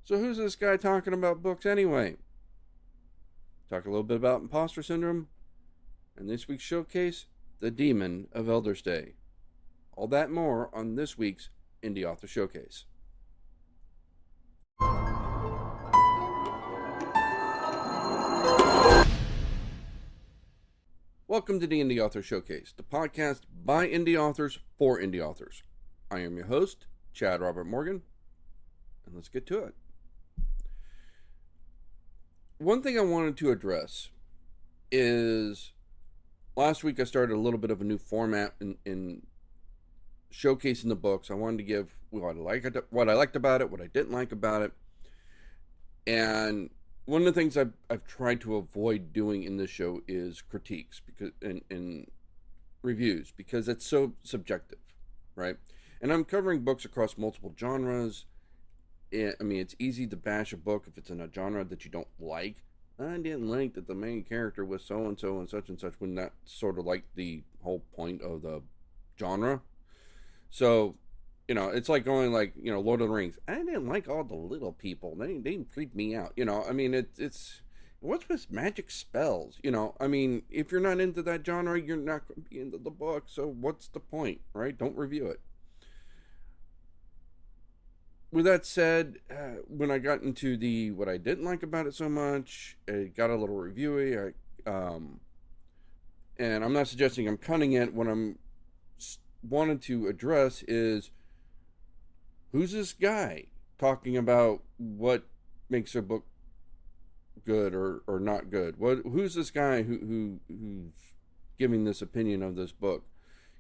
So who's this guy talking about books anyway? Talk a little bit about imposter syndrome, and this week's showcase, the Demon of Eldersday. All that more on this week's Indie Author Showcase. Welcome to the Indie Author Showcase, the podcast by indie authors for indie authors. I am your host, Chad Robert Morgan, and let's get to it. One thing I wanted to address is last week I started a little bit of a new format in showcasing the books. I wanted to give what I liked about it, what I didn't like about it, and one of the things I've tried to avoid doing in this show is critiques because in reviews, because it's so subjective, right? And I'm covering books across multiple genres. I mean, it's easy to bash a book if it's in a genre that you don't like. I didn't like that the main character was so and so and such, when that's sort of like the whole point of the genre. So, it's like going like, Lord of the Rings. I didn't like all the little people. They creeped me out. I mean, it's what's with magic spells? I mean, if you're not into that genre, you're not going to be into the book. So what's the point, right? Don't review it. With that said, when I got into what I didn't like about it so much, it got a little reviewy. And I'm not suggesting I'm cutting it. What I'm wanted to address is, who's this guy talking about what makes a book good or not good? Who's this guy who's giving this opinion of this book?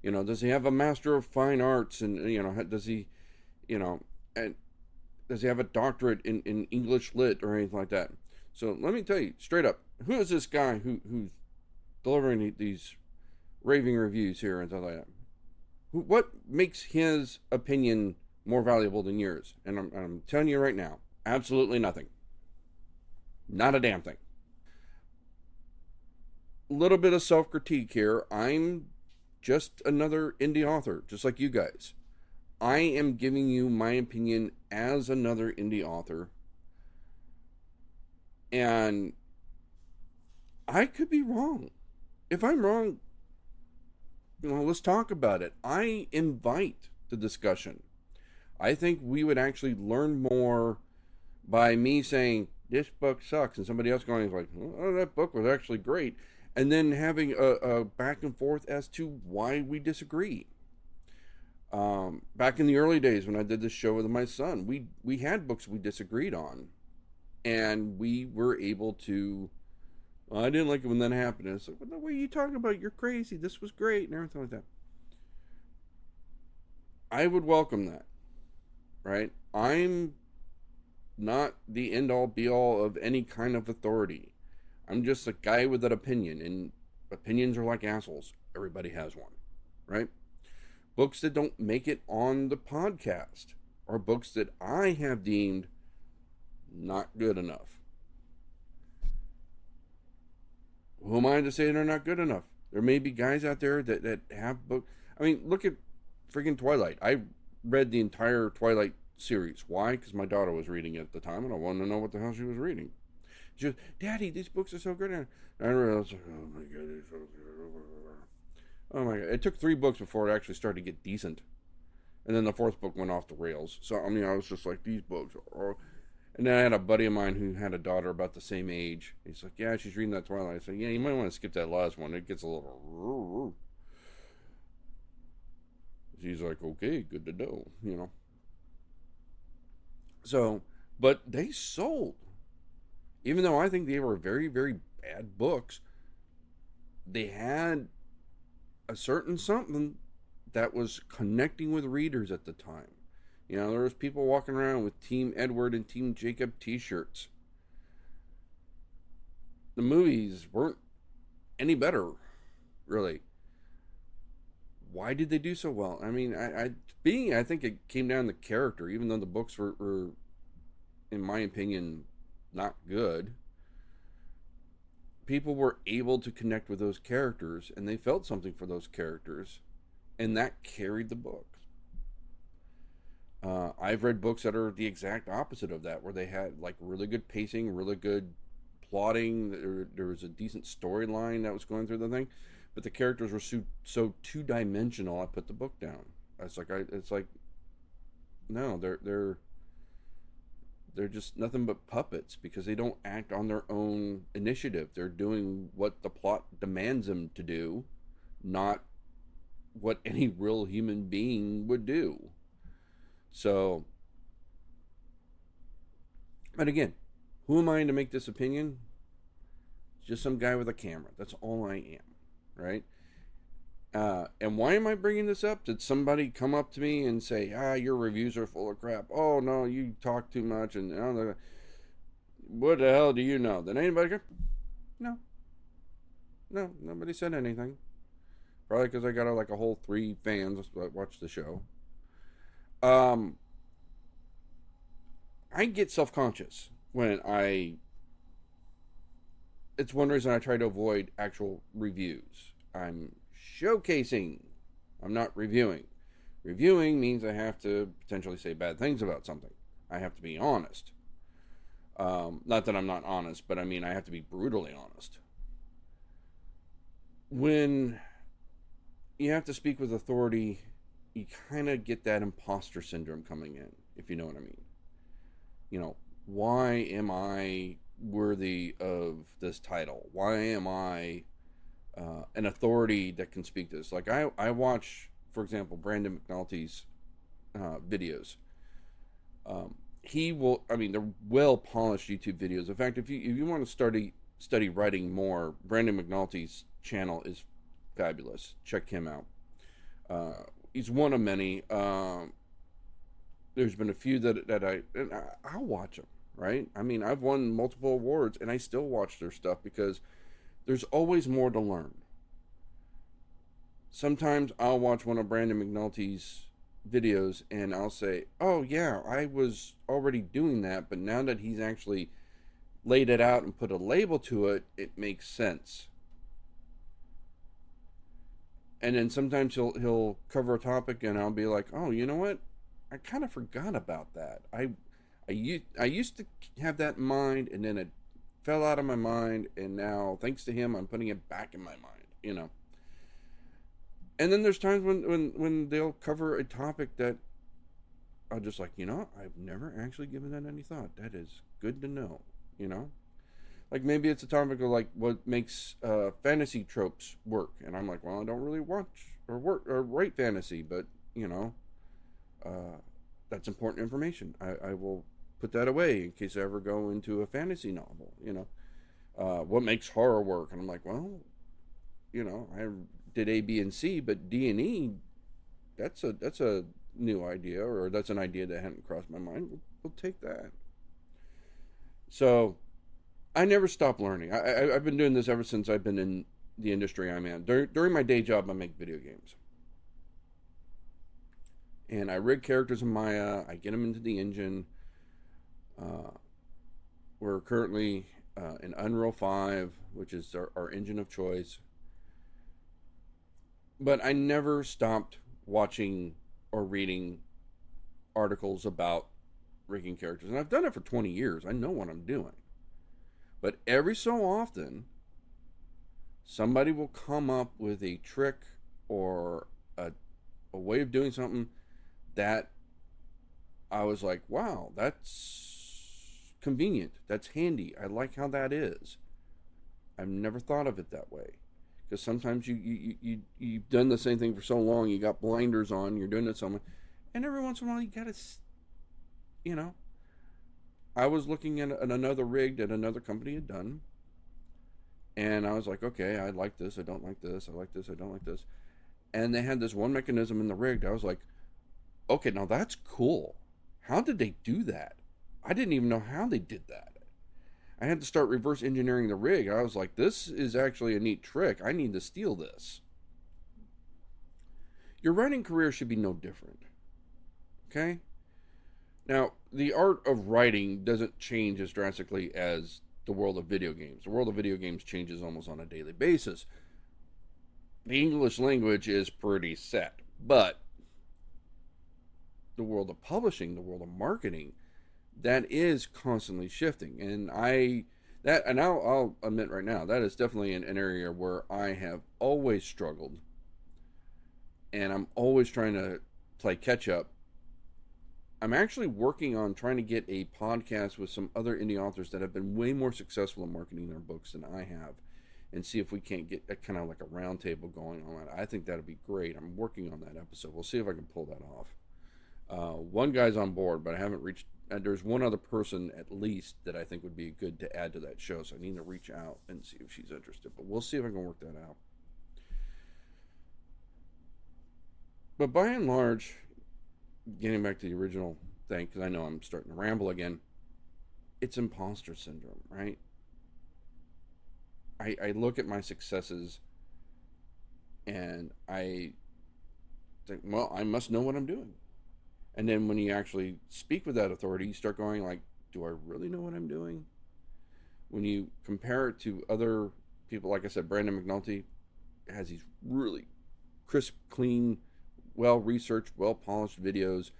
Does he have a Master of Fine Arts, and does he, and does he have a doctorate in English lit or anything like that? So let me tell you straight up, who is this guy who's delivering these raving reviews here and stuff like that? What makes his opinion more valuable than yours? And I'm telling you right now, absolutely nothing. Not a damn thing. A little bit of self-critique here. I'm just another indie author, just like you guys. I am giving you my opinion as another indie author. And I could be wrong. If I'm wrong, let's talk about it. I invite the discussion. I think we would actually learn more by me saying, this book sucks, and somebody else going like, oh, that book was actually great. And then having a back and forth as to why we disagree. Back in the early days when I did this show with my son, we had books we disagreed on, and we were able to, well, I didn't like it when that happened. And it's like, what the way are you talking about? You're crazy. This was great, and everything like that. I would welcome that, right? I'm not the end all be all of any kind of authority. I'm just a guy with an opinion, and opinions are like assholes. Everybody has one, right? Books that don't make it on the podcast are books that I have deemed not good enough. Who am I to say they're not good enough? There may be guys out there that have books. I mean, look at freaking Twilight. I read the entire Twilight series. Why? Because my daughter was reading it at the time, and I wanted to know what the hell she was reading. She goes, Daddy, these books are so good. And I realized, oh my God, they're so good. Oh my God. It took 3 books before it actually started to get decent. And then the 4th book went off the rails. So, I mean, I was just like, these books are... And then I had a buddy of mine who had a daughter about the same age. He's like, yeah, she's reading that Twilight. I said, yeah, you might want to skip that last one. It gets a little... She's like, okay, good to know, So, but they sold. Even though I think they were very, very bad books, they had a certain something that was connecting with readers at the time. There was people walking around with Team Edward and Team Jacob t-shirts. The movies weren't any better, really. Why did they do so well? I mean, I think it came down to character, even though the books were, in my opinion, not good. People were able to connect with those characters, and they felt something for those characters, and that carried the book. I've read books that are the exact opposite of that, where they had like really good pacing, really good plotting. There was a decent storyline that was going through the thing, but the characters were so two dimensional. I put the book down. It's like no, they're just nothing but puppets because they don't act on their own initiative. They're doing what the plot demands them to do, not what any real human being would do. So, but again, who am I to make this opinion? Just some guy with a camera. That's all I am, right? And why am I bringing this up? Did somebody come up to me and say, your reviews are full of crap. Oh, no, you talk too much. And what the hell do you know? Did anybody go? No. No, nobody said anything. Probably because I got like a whole 3 fans that watch the show. I get self-conscious when it's one reason I try to avoid actual reviews. I'm showcasing. I'm not reviewing. Reviewing means I have to potentially say bad things about something. I have to be honest. Not that I'm not honest, but I mean I have to be brutally honest. When you have to speak with authority, you kind of get that imposter syndrome coming in, if you know what I mean. You know, why am I worthy of this title? Why am I an authority that can speak this? Like I watch, for example, Brandon McNulty's videos. They're well polished YouTube videos. In fact, if you want to study writing more, Brandon McNulty's channel is fabulous. Check him out. He's one of many. There's been a few that I'll watch them, right? I mean, I've won multiple awards and I still watch their stuff because there's always more to learn. Sometimes I'll watch one of Brandon McNulty's videos and I'll say, oh yeah, I was already doing that, but now that he's actually laid it out and put a label to it, it makes sense. And then sometimes he'll cover a topic and I'll be like, oh, you know what? I kind of forgot about that. I used to have that in mind, and then it fell out of my mind, and now, thanks to him, I'm putting it back in my mind, you know. And then there's times when they'll cover a topic that I'll just like, you know, I've never actually given that any thought. That is good to know, you know. Like maybe it's a topic of like what makes fantasy tropes work, and I'm like, well, I don't really watch or write fantasy, but you know, that's important information. I will put that away in case I ever go into a fantasy novel. You know, what makes horror work, and I'm like, well, you know, I did A, B, and C, but D and E, that's a new idea, or that's an idea that hadn't crossed my mind. We'll take that. So I never stop learning. I've been doing this ever since I've been in the industry I'm in. During my day job, I make video games. And I rig characters in Maya. I get them into the engine. We're currently in Unreal 5, which is our engine of choice. But I never stopped watching or reading articles about rigging characters. And I've done it for 20 years. I know what I'm doing. But every so often, somebody will come up with a trick or a way of doing something that I was like, wow, that's convenient. That's handy. I like how that is. I've never thought of it that way. Because sometimes you've done the same thing for so long, you got blinders on, you're doing it somewhere, and every once in a while you gotta, you know. I was looking at another rig that another company had done, and I was like, okay, I like this, I don't like this, I like this, I don't like this. And they had this one mechanism in the rig that I was like, okay, now that's cool. How did they do that? I didn't even know how they did that. I had to start reverse engineering the rig. I was like, this is actually a neat trick. I need to steal this. Your writing career should be no different. Okay? Now, the art of writing doesn't change as drastically as the world of video games. The world of video games changes almost on a daily basis. The English language is pretty set, but the world of publishing, the world of marketing, that is constantly shifting. And I'll admit right now, that is definitely an area where I have always struggled, and I'm always trying to play catch up. I'm actually working on trying to get a podcast with some other indie authors that have been way more successful in marketing their books than I have, and see if we can't get a kind of like a roundtable going on that. I think that'd be great. I'm working on that episode. We'll see if I can pull that off. One guy's on board, but I haven't reached. There's one other person at least that I think would be good to add to that show, so I need to reach out and see if she's interested. But we'll see if I can work that out. But by and large, getting back to the original thing, because I know I'm starting to ramble again, it's imposter syndrome, right? I look at my successes and I think, well, I must know what I'm doing. And then when you actually speak with that authority, you start going like, do I really know what I'm doing? When you compare it to other people, like I said, Brandon McNulty has these really crisp, clean, well-researched, well-polished videos.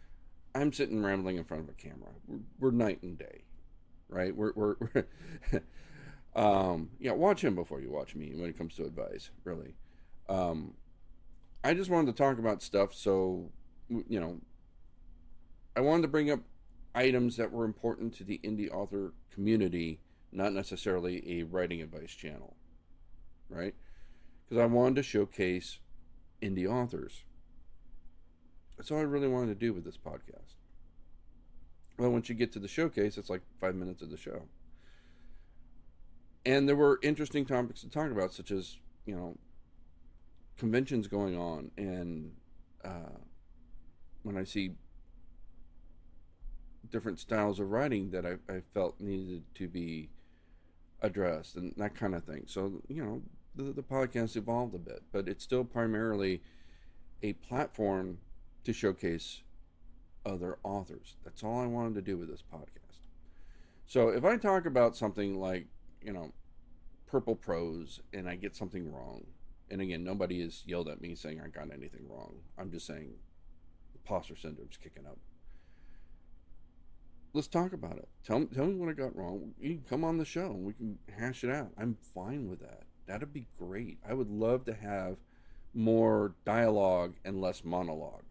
I'm sitting rambling in front of a camera. We're night and day, right? We're yeah, watch him before you watch me when it comes to advice, really. I just wanted to talk about stuff, so, I wanted to bring up items that were important to the indie author community, not necessarily a writing advice channel, right? Because I wanted to showcase indie authors. That's all I really wanted to do with this podcast. Well, once you get to the showcase, it's like 5 minutes of the show. And there were interesting topics to talk about, such as, conventions going on. And when I see different styles of writing that I felt needed to be addressed and that kind of thing. So, the podcast evolved a bit, but it's still primarily a platform to showcase other authors. That's all I wanted to do with this podcast. So if I talk about something like, purple prose and I get something wrong, and again, nobody has yelled at me saying I got anything wrong. I'm just saying imposter syndrome's kicking up. Let's talk about it. Tell me what I got wrong. You can come on the show and we can hash it out. I'm fine with that. That'd be great. I would love to have more dialogue and less monologue.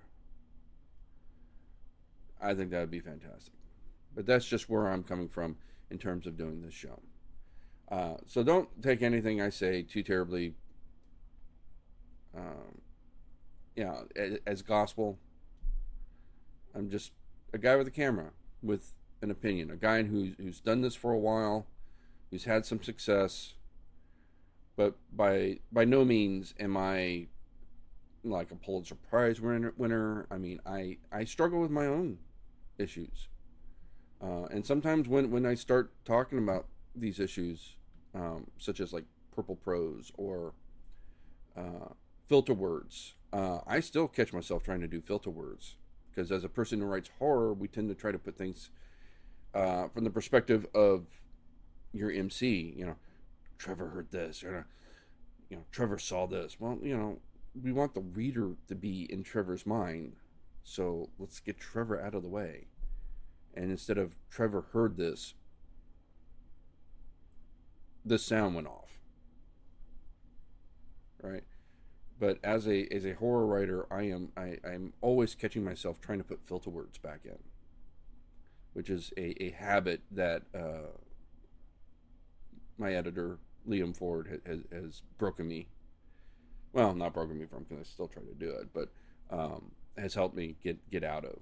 I think that would be fantastic. But that's just where I'm coming from in terms of doing this show. So don't take anything I say too terribly as gospel. I'm just a guy with a camera with an opinion, a guy who's done this for a while, who's had some success, but by no means am I like a Pulitzer Prize winner. I mean, I struggle with my own issues, and sometimes when I start talking about these issues, such as like purple prose or filter words, I still catch myself trying to do filter words. Because as a person who writes horror, we tend to try to put things from the perspective of your MC. Trevor heard this, or Trevor saw this. Well, we want the reader to be in Trevor's mind, so let's get Trevor out of the way. And instead of Trevor heard this sound went off, right? But as a horror writer, I'm always catching myself trying to put filter words back in, which is a habit that my editor Liam Ford has broken me. Well, not broken me from, because I still try to do it, but has helped me get out of.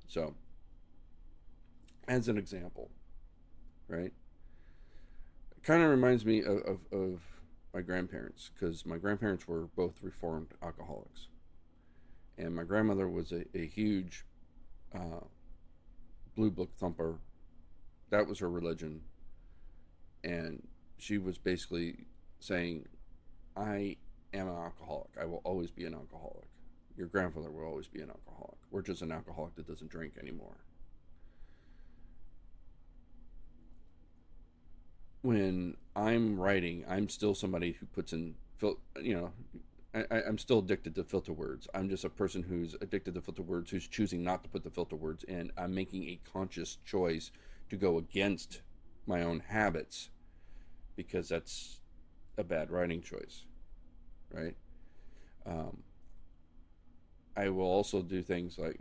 So, as an example, right? It kind of reminds me of my grandparents, because my grandparents were both reformed alcoholics, and my grandmother was a huge blue book thumper. That was her religion, and she was basically saying, I am an alcoholic. I will always be an alcoholic. Your grandfather will always be an alcoholic. We're just an alcoholic that doesn't drink anymore. When I'm writing, I'm still somebody who puts in, I'm still addicted to filter words. I'm just a person who's addicted to filter words, who's choosing not to put the filter words in. I'm making a conscious choice to go against my own habits because that's a bad writing choice, right? Um, I will also do things like,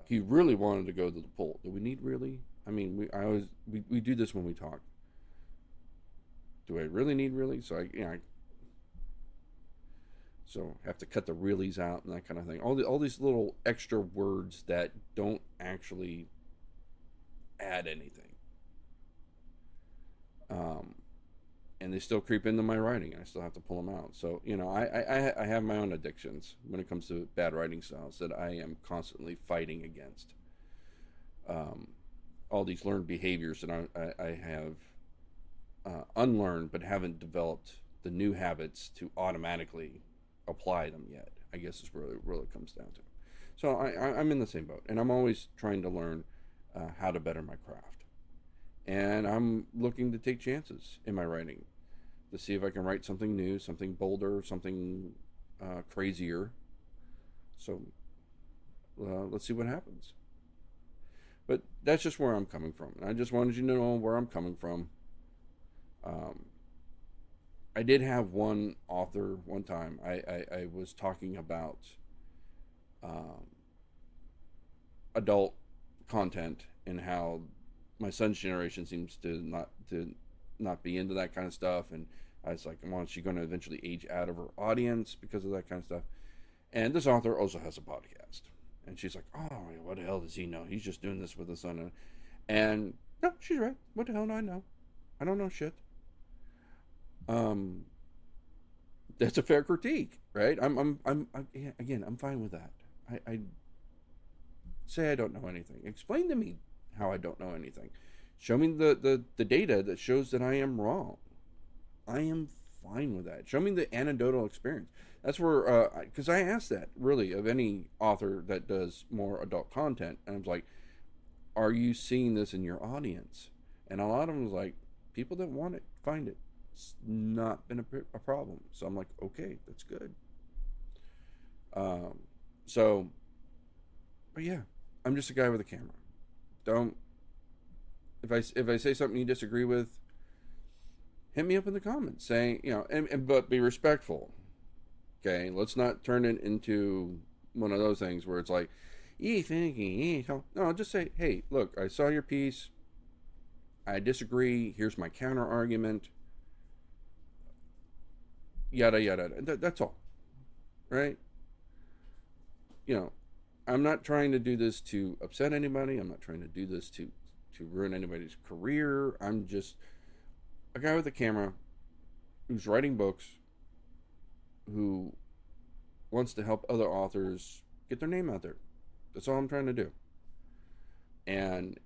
he really wanted to go to the pool. Do we need really? I mean, we do this when we talk. Do I really need really? So so have to cut the reallys out and that kind of thing. All these little extra words that don't actually add anything. And they still creep into my writing. I still have to pull them out. So, I have my own addictions when it comes to bad writing styles that I am constantly fighting against. All these learned behaviors that I have unlearned, but haven't developed the new habits to automatically apply them yet, I guess is where it really comes down to. So I'm in the same boat, and I'm always trying to learn how to better my craft. And I'm looking to take chances in my writing to see if I can write something new, something bolder, something crazier. So let's see what happens. But that's just where I'm coming from. And I just wanted you to know where I'm coming from. I did have one author one time. I was talking about adult content and how my son's generation seems to not be into that kind of stuff, and I was like, well, is she going to eventually age out of her audience because of that kind of stuff? And this author also has a podcast, and she's like, oh, what the hell does he know? He's just doing this with his son. And no, she's right. What the hell do I know? I don't know shit. That's a fair critique, right? I'm fine with that. I say I don't know anything. Explain to me how I don't know anything. Show me the data that shows that I am wrong. I am fine with that. Show me the anecdotal experience. That's where, because I asked that really of any author that does more adult content, and I was like, are you seeing this in your audience? And a lot of them was like, people that want it find it. It's not been a problem. So I'm like, okay, that's good. But yeah, I'm just a guy with a camera. Don't, if I say something you disagree with, hit me up in the comments saying, but be respectful. Okay, let's not turn it into one of those things where it's like, no, just say, hey, look, I saw your piece. I disagree. Here's my counter argument. Yada yada. That's all, right? I'm not trying to do this to upset anybody. I'm not trying to do this to ruin anybody's career. I'm just a guy with a camera who's writing books, who wants to help other authors get their name out there. That's all I'm trying to do. And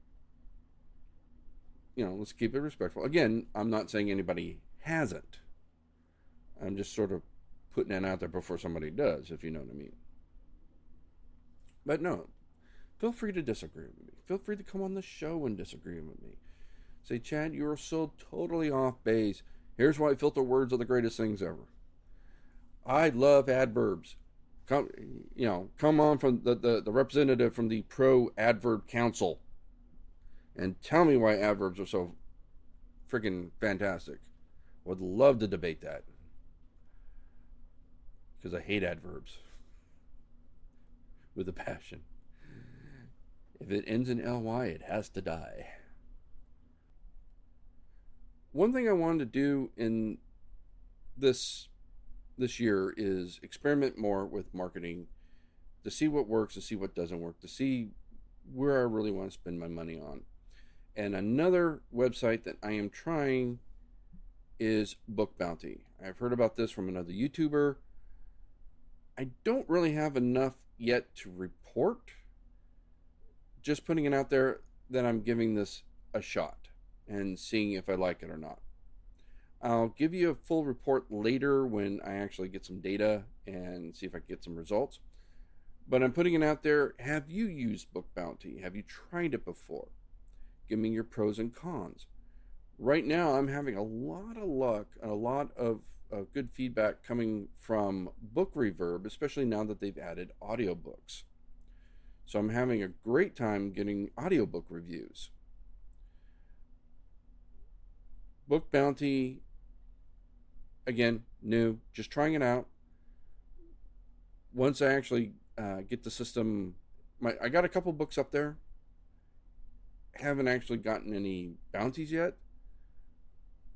let's keep it respectful. Again, I'm not saying anybody hasn't. I'm just sort of putting it out there before somebody does, if you know what I mean. But no, feel free to disagree with me. Feel free to come on the show and disagree with me. Say, Chad, you are so totally off base. Here's why filter words are the greatest things ever. I love adverbs. Come on from the representative from the Pro Adverb Council and tell me why adverbs are so freaking fantastic. Would love to debate that. Because I hate adverbs. With a passion. If it ends in ly, it has to die. One thing I wanted to do in this year is experiment more with marketing, to see what works, to see what doesn't work, to see where I really want to spend my money on. And another website that I am trying is BookBounty. I've heard about this from another YouTuber. I don't really have enough yet to report. Just putting it out there that I'm giving this a shot and seeing if I like it or not. I'll give you a full report later when I actually get some data and see if I can get some results. But I'm putting it out there. Have you used BookBounty? Have you tried it before? Give me your pros and cons. Right now, I'm having a lot of luck and a lot of good feedback coming from Book Reverb, especially now that they've added audiobooks. So I'm having a great time getting audiobook reviews. BookBounty, again, new, just trying it out. Once I actually get the system, I got a couple books up there. Haven't actually gotten any bounties yet.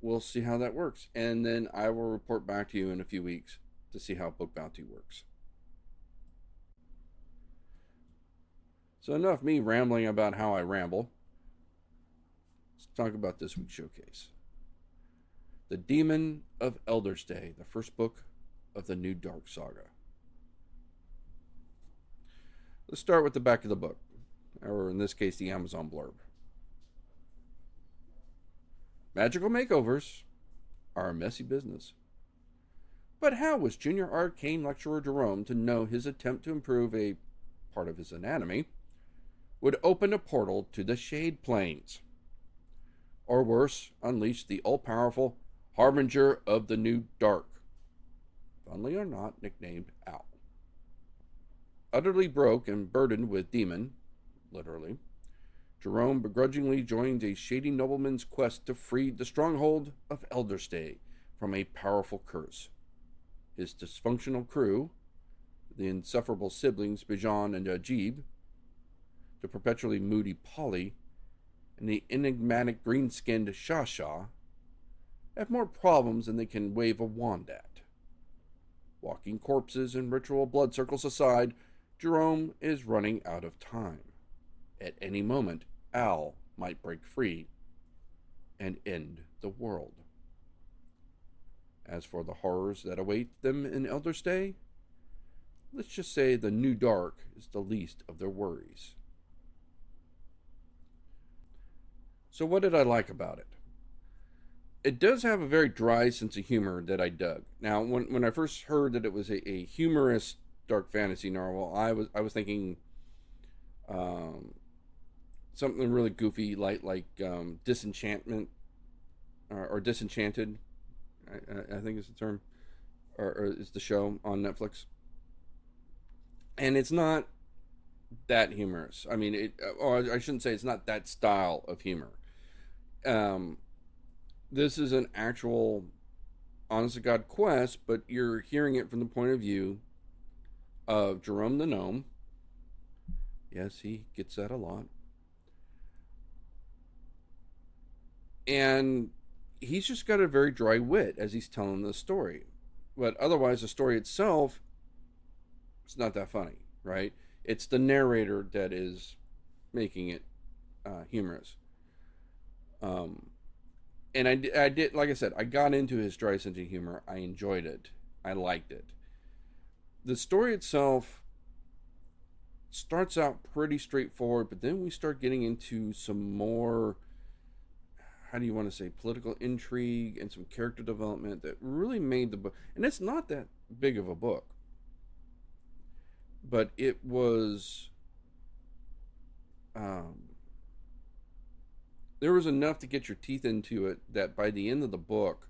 We'll see how that works. And then I will report back to you in a few weeks to see how BookBounty works. So enough me rambling about how I ramble. Let's talk about this week's showcase. The Demon of Eldersday, the first book of the New Dark Saga. Let's start with the back of the book, or in this case, the Amazon blurb. Magical makeovers are a messy business. But how was junior arcane lecturer Jerome to know his attempt to improve a part of his anatomy would open a portal to the Shade Plains? Or worse, unleash the all-powerful Harbinger of the New Dark, funnily or not nicknamed Owl. Utterly broke and burdened with demon, literally, Jerome begrudgingly joins a shady nobleman's quest to free the stronghold of Eldersday from a powerful curse. His dysfunctional crew, the insufferable siblings Bijan and Ajib, the perpetually moody Polly, and the enigmatic green-skinned Shasha, have more problems than they can wave a wand at. Walking corpses and ritual blood circles aside, Jerome is running out of time. At any moment, Al might break free and end the world. As for the horrors that await them in Eldersday, let's just say the New Dark is the least of their worries. So what did I like about it? It does have a very dry sense of humor that I dug. Now, when I first heard that it was a humorous dark fantasy novel, I was thinking something really goofy, like Disenchantment or Disenchanted, I think is the term, or is the show on Netflix. And it's not that humorous. I mean, or I shouldn't say it's not that style of humor. This is an actual honest to God quest, but you're hearing it from the point of view of Jerome the Gnome. Yes, he gets that a lot. And he's just got a very dry wit as he's telling the story. But otherwise, the story itself, it's not that funny, right? It's the narrator that is making it humorous. And I did, like I said, I got into his dry sense of humor. I enjoyed it. I liked it. The story itself starts out pretty straightforward, but then we start getting into some more, how do you want to say, political intrigue and some character development that really made the book. And it's not that big of a book, but it was, there was enough to get your teeth into it that by the end of the book,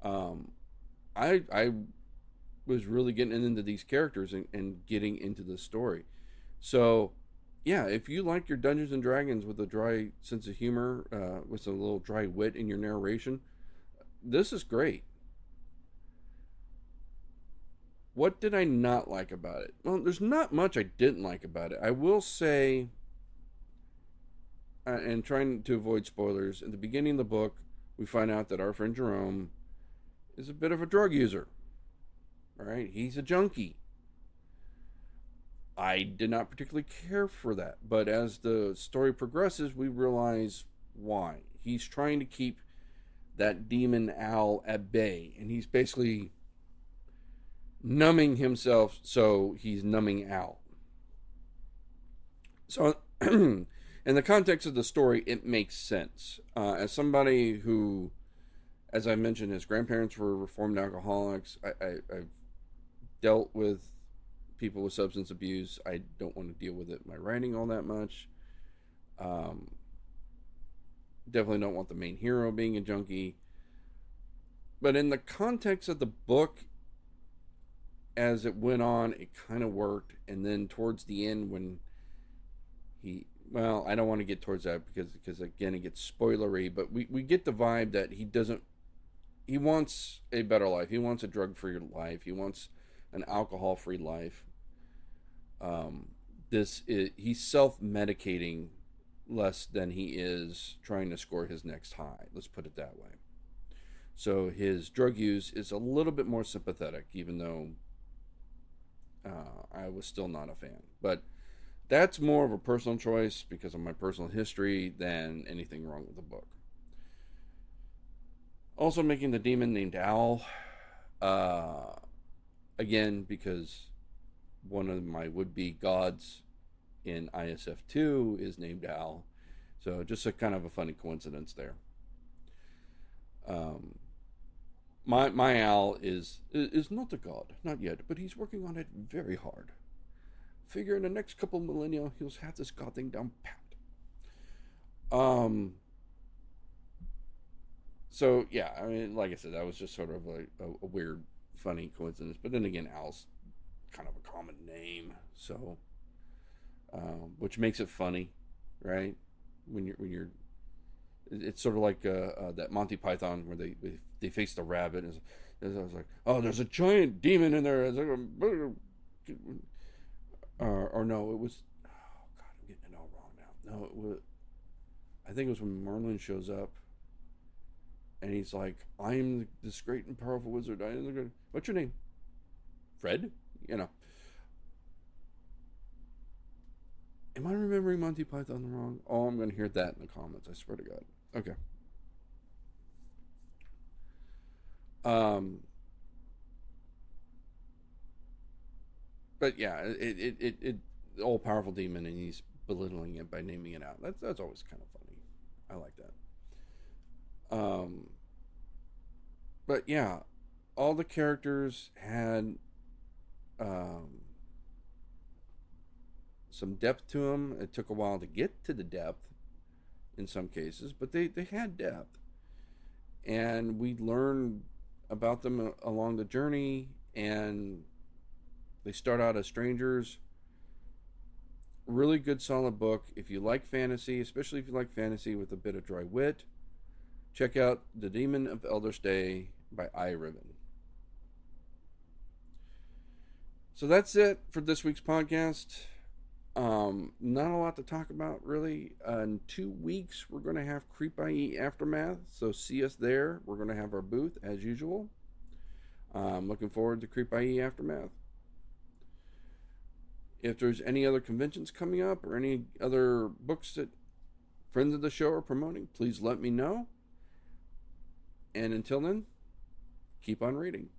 I was really getting into these characters and getting into the story. So, yeah, if you like your Dungeons and Dragons with a dry sense of humor, with a little dry wit in your narration, this is great. What did I not like about it? Well, there's not much I didn't like about it. I will say, and trying to avoid spoilers, at the beginning of the book, we find out that our friend Jerome is a bit of a drug user. All right, he's a junkie. I did not particularly care for that, but as the story progresses, we realize why. He's trying to keep that demon Owl at bay, and he's basically numbing himself, so he's numbing Owl. So, in the context of the story, it makes sense. As somebody who, as I mentioned, his grandparents were reformed alcoholics, I've dealt with people with substance abuse. I don't want to deal with it in my writing all that much. Definitely don't want the main hero being a junkie. But in the context of the book, as it went on, it kind of worked. And then towards the end, when well, I don't want to get towards that because again, it gets spoilery. But we get the vibe that he wants a better life. He wants a drug-free life. He wants an alcohol-free life. He's self-medicating less than he is trying to score his next high. Let's put it that way. So his drug use is a little bit more sympathetic, even though I was still not a fan. But that's more of a personal choice because of my personal history than anything wrong with the book. Also making the demon named Owl. Again, because one of my would-be gods in ISF2 is named Owl. So just a kind of a funny coincidence there. My Owl is not a god, not yet, but he's working on it very hard. Figure in the next couple millennia he'll have this god thing down pat. So yeah, I mean, like I said, that was just sort of a weird, funny coincidence. But then again, Owl's kind of a common name, so which makes it funny, right? When you're it's sort of like that Monty Python where they face the rabbit. And I was like, oh, there's a giant demon in there. Or no, it was. Oh God, I'm getting it all wrong now. No, it was. I think it was when Merlin shows up, and he's like, "I'm this great and powerful wizard. What's your name? Fred? You know." Am I remembering Monty Python wrong? Oh, I'm going to hear that in the comments. I swear to God. Okay. But yeah, it all powerful demon, and he's belittling it by naming it out. That's always kind of funny. I like that. But yeah, all the characters had some depth to them. It took a while to get to the depth in some cases, but they had depth, and we learned about them along the journey. And they start out as strangers. Really good, solid book. If you like fantasy, especially if you like fantasy with a bit of dry wit, check out The Demon of Eldersday by I. Riven. So that's it for this week's podcast. Not a lot to talk about, really. In 2 weeks, we're going to have Creep IE Aftermath, so see us there. We're going to have our booth, as usual. Looking forward to Creep IE Aftermath. If there's any other conventions coming up or any other books that friends of the show are promoting, please let me know. And until then, keep on reading.